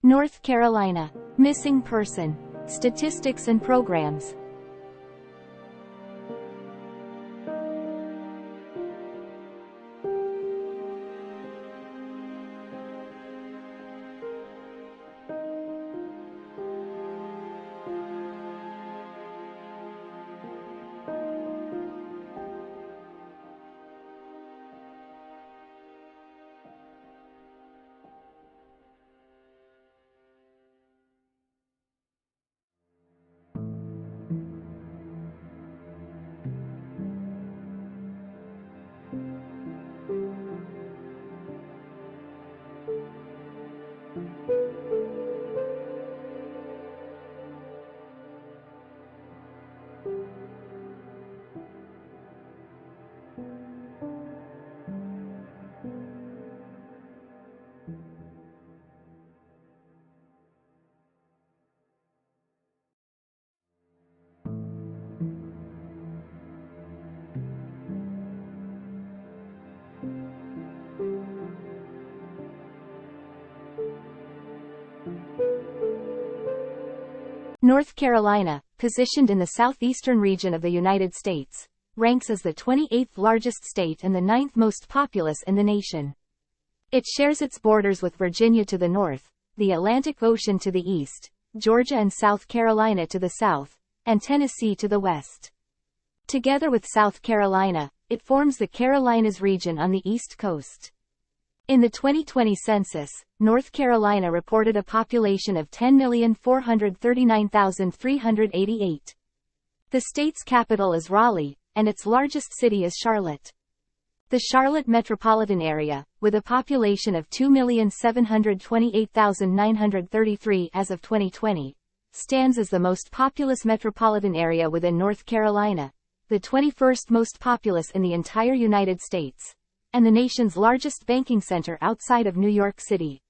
North Carolina. Missing person. Statistics and programs. North Carolina, positioned in the southeastern region of the United States, ranks as the 28th largest state and the 9th most populous in the nation. It shares its borders with Virginia to the north, the Atlantic Ocean to the east, Georgia and South Carolina to the south, and Tennessee to the west. Together with South Carolina, it forms the Carolinas region on the East Coast. In the 2020 census, North Carolina reported a population of 10,439,388. The state's capital is Raleigh, and its largest city is Charlotte. The Charlotte metropolitan area, with a population of 2,728,933 as of 2020, stands as the most populous metropolitan area within North Carolina, the 21st most populous in the entire United States, and the nation's largest banking center outside of New York City.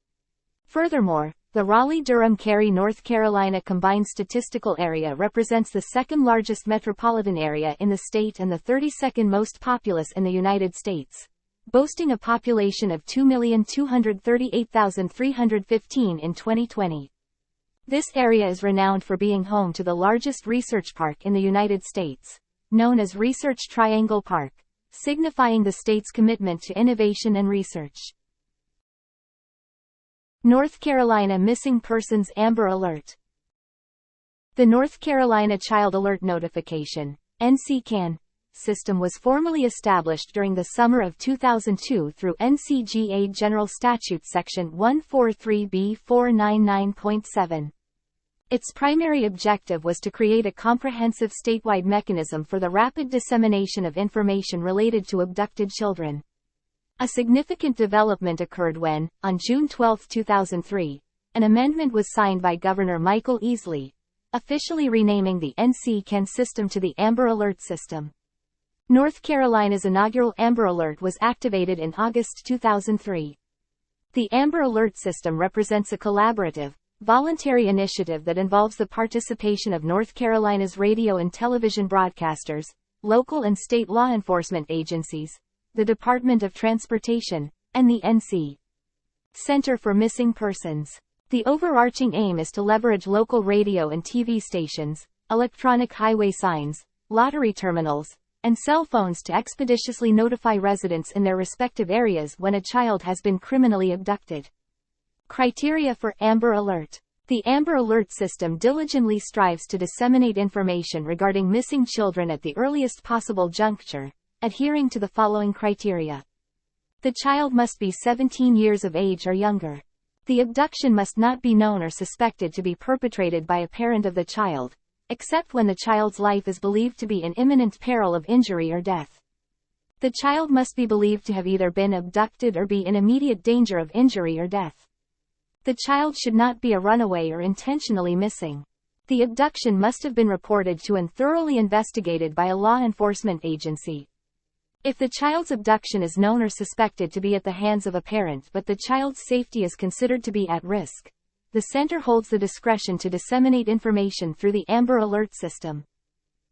Furthermore, the Raleigh-Durham-Cary, North Carolina combined statistical area represents the second largest metropolitan area in the state and the 32nd most populous in the United States, boasting a population of 2,238,315 in 2020. This area is renowned for being home to the largest research park in the United States, known as Research Triangle Park, signifying the state's commitment to innovation and research. North Carolina Missing Persons Amber Alert. The North Carolina Child Alert Notification (NCCAN) system was formally established during the summer of 2002 through NCGA General Statute Section 143B499.7. Its primary objective was to create a comprehensive statewide mechanism for the rapid dissemination of information related to abducted children. A significant development occurred when, on June 12, 2003, an amendment was signed by Governor Michael Easley, officially renaming the NCCAN system to the Amber Alert system. North Carolina's inaugural Amber Alert was activated in August 2003. The Amber Alert system represents a collaborative, voluntary initiative that involves the participation of North Carolina's radio and television broadcasters, local and state law enforcement agencies, the Department of Transportation, and the NC Center for Missing Persons. The overarching aim is to leverage local radio and TV stations, electronic highway signs, lottery terminals, and cell phones to expeditiously notify residents in their respective areas when a child has been criminally abducted. Criteria for Amber Alert. The Amber Alert system diligently strives to disseminate information regarding missing children at the earliest possible juncture, adhering to the following criteria. The child must be 17 years of age or younger. The abduction must not be known or suspected to be perpetrated by a parent of the child, except when the child's life is believed to be in imminent peril of injury or death. The child must be believed to have either been abducted or be in immediate danger of injury or death. The child should not be a runaway or intentionally missing. The abduction must have been reported to and thoroughly investigated by a law enforcement agency. If the child's abduction is known or suspected to be at the hands of a parent but the child's safety is considered to be at risk, the center holds the discretion to disseminate information through the Amber Alert system.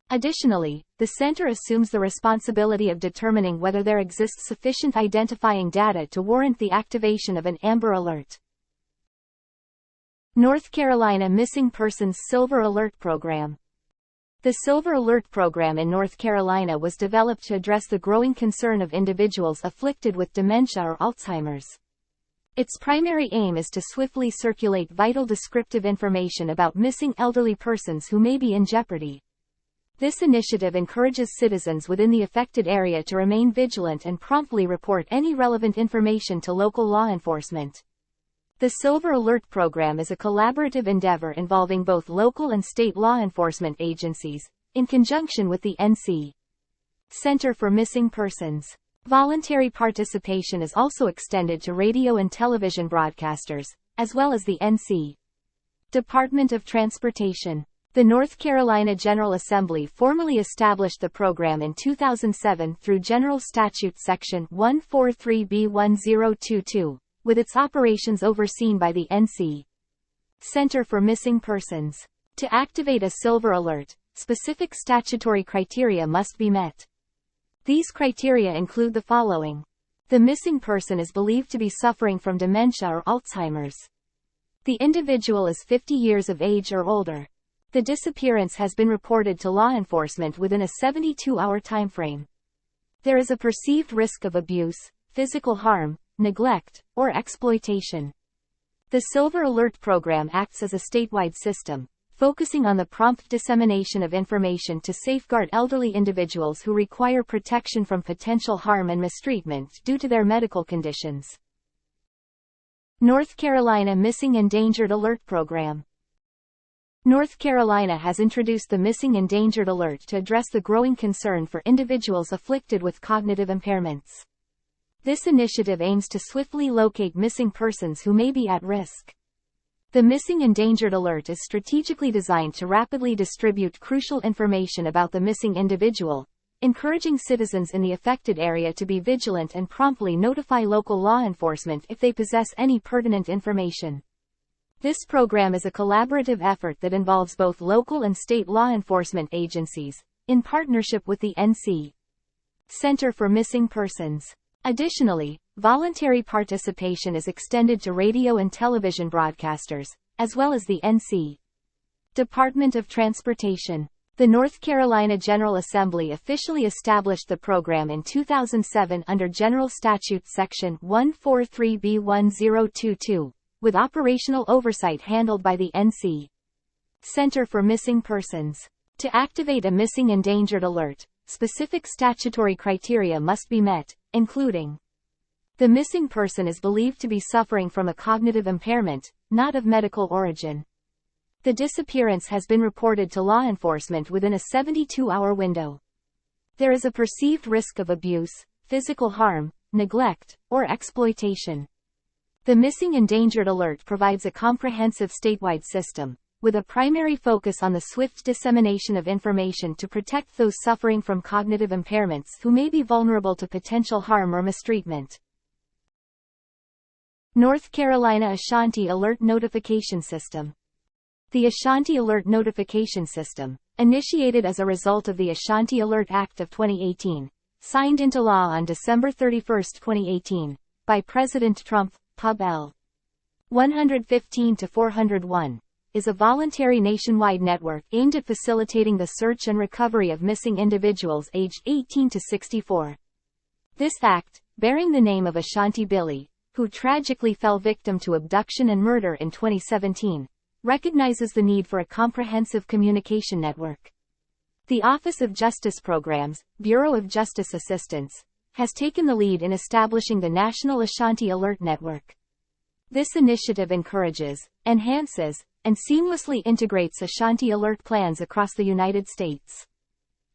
Additionally, the center assumes the responsibility of determining whether there exists sufficient identifying data to warrant the activation of an Amber Alert. North Carolina Missing Persons Silver Alert Program. The Silver Alert Program in North Carolina was developed to address the growing concern of individuals afflicted with dementia or Alzheimer's. Its primary aim is to swiftly circulate vital descriptive information about missing elderly persons who may be in jeopardy. This initiative encourages citizens within the affected area to remain vigilant and promptly report any relevant information to local law enforcement. The Silver Alert Program is a collaborative endeavor involving both local and state law enforcement agencies, in conjunction with the NC Center for Missing Persons. Voluntary participation is also extended to radio and television broadcasters, as well as the NC Department of Transportation. The North Carolina General Assembly formally established the program in 2007 through General Statute Section 143B1022, with its operations overseen by the NC Center for Missing Persons. To activate a Silver Alert, specific statutory criteria must be met. These criteria include the following. The missing person is believed to be suffering from dementia or Alzheimer's. The individual is 50 years of age or older. The disappearance has been reported to law enforcement within a 72-hour timeframe. There is a perceived risk of abuse, physical harm, neglect, or exploitation. The Silver Alert Program acts as a statewide system, focusing on the prompt dissemination of information to safeguard elderly individuals who require protection from potential harm and mistreatment due to their medical conditions. North Carolina Missing Endangered Alert Program. North Carolina has introduced the Missing Endangered Alert to address the growing concern for individuals afflicted with cognitive impairments. This initiative aims to swiftly locate missing persons who may be at risk. The Missing Endangered Alert is strategically designed to rapidly distribute crucial information about the missing individual, encouraging citizens in the affected area to be vigilant and promptly notify local law enforcement if they possess any pertinent information. This program is a collaborative effort that involves both local and state law enforcement agencies, in partnership with the NC Center for Missing Persons. Additionally, voluntary participation is extended to radio and television broadcasters, as well as the NC Department of Transportation. The North Carolina General Assembly officially established the program in 2007 under General Statute Section 143B1022. With operational oversight handled by the NC Center for Missing Persons. To activate a Missing Endangered Alert, specific statutory criteria must be met, including: the missing person is believed to be suffering from a cognitive impairment, not of medical origin. The disappearance has been reported to law enforcement within a 72-hour window. There is a perceived risk of abuse, physical harm, neglect, or exploitation. The Missing Endangered Alert provides a comprehensive statewide system, with a primary focus on the swift dissemination of information to protect those suffering from cognitive impairments who may be vulnerable to potential harm or mistreatment. North Carolina Ashanti Alert Notification System. The Ashanti Alert Notification System, initiated as a result of the Ashanti Alert Act of 2018, signed into law on December 31, 2018, by President Trump, Pub. L. 115-401, is a voluntary nationwide network aimed at facilitating the search and recovery of missing individuals aged 18 to 64. This act, bearing the name of Ashanti Billy, who tragically fell victim to abduction and murder in 2017, recognizes the need for a comprehensive communication network. The Office of Justice Programs, Bureau of Justice Assistance, has taken the lead in establishing the National Ashanti Alert Network. This initiative encourages, enhances, and seamlessly integrates Ashanti Alert plans across the United States.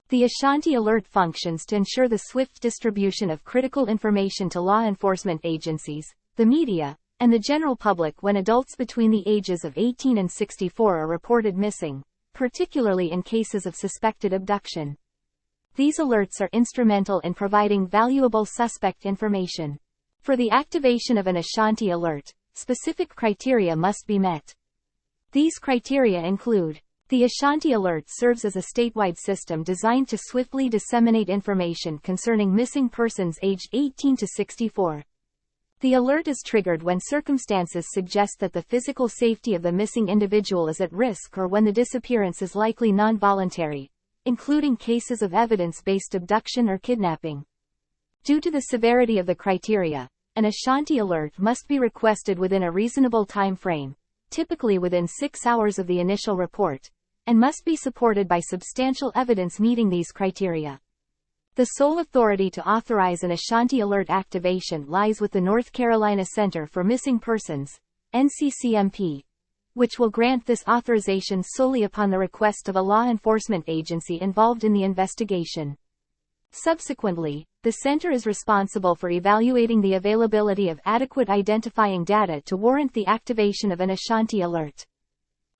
The Ashanti Alert functions to ensure the swift distribution of critical information to law enforcement agencies, the media, and the general public when adults between the ages of 18 and 64 are reported missing, particularly in cases of suspected abduction. These alerts are instrumental in providing valuable suspect information. For the activation of an Ashanti Alert, specific criteria must be met. These criteria include: the Ashanti Alert serves as a statewide system designed to swiftly disseminate information concerning missing persons aged 18 to 64. The alert is triggered when circumstances suggest that the physical safety of the missing individual is at risk or when the disappearance is likely non-voluntary, including cases of evidence-based abduction or kidnapping. Due to the severity of the criteria, an Ashanti alert must be requested within a reasonable time frame, typically within 6 hours of the initial report, and must be supported by substantial evidence meeting these criteria. The sole authority to authorize an Ashanti alert activation lies with the North Carolina Center for Missing Persons, NCCMP, which will grant this authorization solely upon the request of a law enforcement agency involved in the investigation. Subsequently, the center is responsible for evaluating the availability of adequate identifying data to warrant the activation of an Ashanti alert.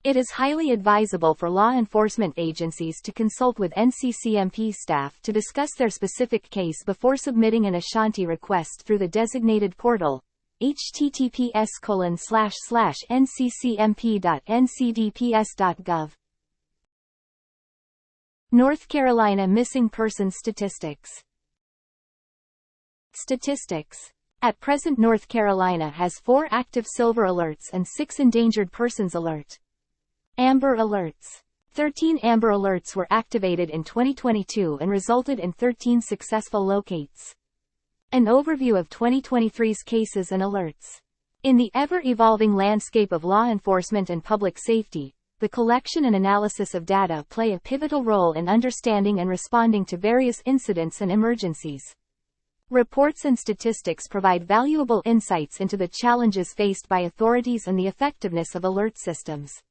It is highly advisable for law enforcement agencies to consult with NCCMP staff to discuss their specific case before submitting an Ashanti request through the designated portal, https://nccmp.ncdps.gov. North Carolina Missing Persons Statistics. Statistics. At present, North Carolina has 4 active silver alerts and 6 endangered persons alert. Amber alerts. 13 amber alerts were activated in 2022 and resulted in 13 successful locates. An overview of 2023's cases and alerts. In the ever-evolving landscape of law enforcement and public safety, the collection and analysis of data play a pivotal role in understanding and responding to various incidents and emergencies. Reports and statistics provide valuable insights into the challenges faced by authorities and the effectiveness of alert systems.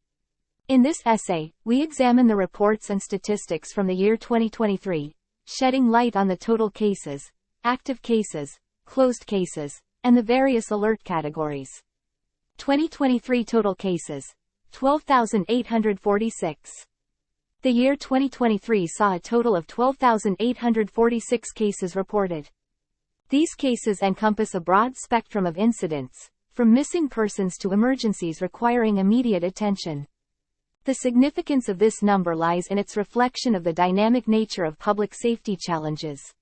In this essay, we examine the reports and statistics from the year 2023, shedding light on the total cases, active cases, closed cases, and the various alert categories. 2023 total cases, 12,846. The year 2023 saw a total of 12,846 cases reported. These cases encompass a broad spectrum of incidents, from missing persons to emergencies requiring immediate attention. The significance of this number lies in its reflection of the dynamic nature of public safety challenges.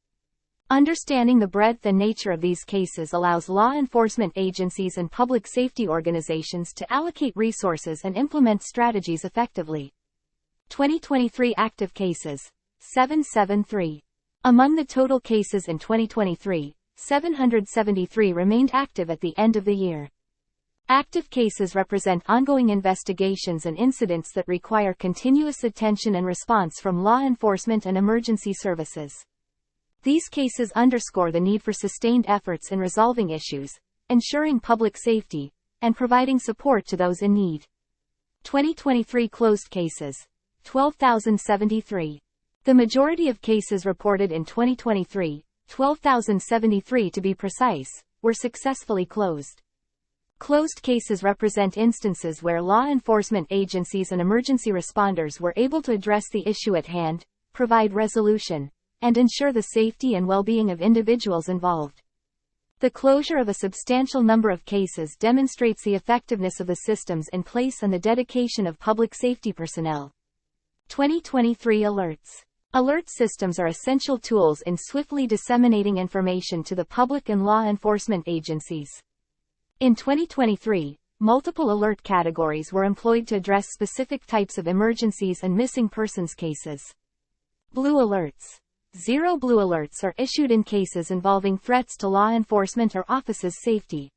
Understanding the breadth and nature of these cases allows law enforcement agencies and public safety organizations to allocate resources and implement strategies effectively. 2023 active cases, 773. Among the total cases in 2023, 773 remained active at the end of the year. Active cases represent ongoing investigations and incidents that require continuous attention and response from law enforcement and emergency services. These cases underscore the need for sustained efforts in resolving issues, ensuring public safety, and providing support to those in need. 2023 closed cases, 12,073. The majority of cases reported in 2023, 12,073 to be precise, were successfully closed. Closed cases represent instances where law enforcement agencies and emergency responders were able to address the issue at hand, provide resolution, and ensure the safety and well-being of individuals involved. The closure of a substantial number of cases demonstrates the effectiveness of the systems in place and the dedication of public safety personnel. 2023 alerts. Alert systems are essential tools in swiftly disseminating information to the public and law enforcement agencies. In 2023, multiple alert categories were employed to address specific types of emergencies and missing persons cases. Blue alerts. 0 blue alerts are issued in cases involving threats to law enforcement or officers' safety.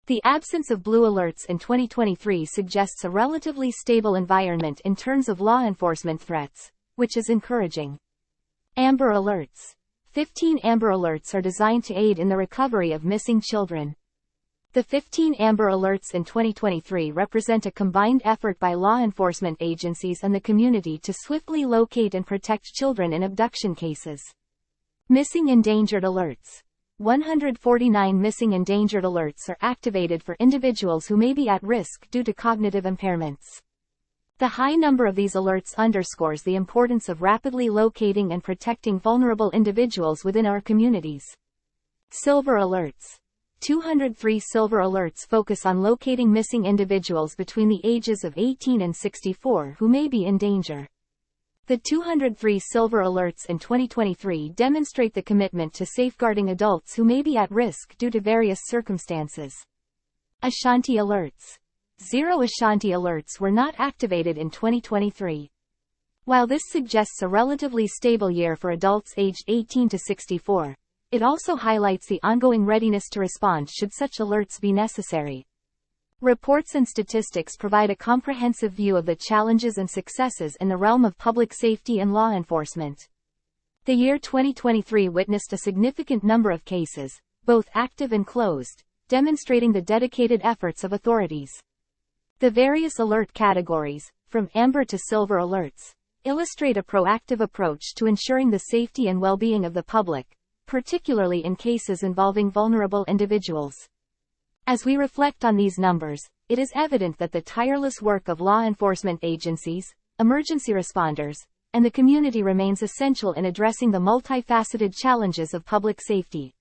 The absence of blue alerts in 2023 suggests a relatively stable environment in terms of law enforcement threats, which is encouraging. Amber alerts. 15 amber alerts are designed to aid in the recovery of missing children. The 15 amber alerts in 2023 represent a combined effort by law enforcement agencies and the community to swiftly locate and protect children in abduction cases. Missing endangered alerts. 149 missing endangered alerts are activated for individuals who may be at risk due to cognitive impairments. The high number of these alerts underscores the importance of rapidly locating and protecting vulnerable individuals within our communities. Silver alerts. 203 silver alerts focus on locating missing individuals between the ages of 18 and 64 who may be in danger. The 203 silver alerts in 2023 demonstrate the commitment to safeguarding adults who may be at risk due to various circumstances. Ashanti alerts. 0 Ashanti alerts were not activated in 2023. While this suggests a relatively stable year for adults aged 18 to 64, it also highlights the ongoing readiness to respond should such alerts be necessary. Reports and statistics provide a comprehensive view of the challenges and successes in the realm of public safety and law enforcement. The year 2023 witnessed a significant number of cases, both active and closed, demonstrating the dedicated efforts of authorities. The various alert categories, from amber to silver alerts, illustrate a proactive approach to ensuring the safety and well-being of the public, particularly in cases involving vulnerable individuals. As we reflect on these numbers, it is evident that the tireless work of law enforcement agencies, emergency responders, and the community remains essential in addressing the multifaceted challenges of public safety.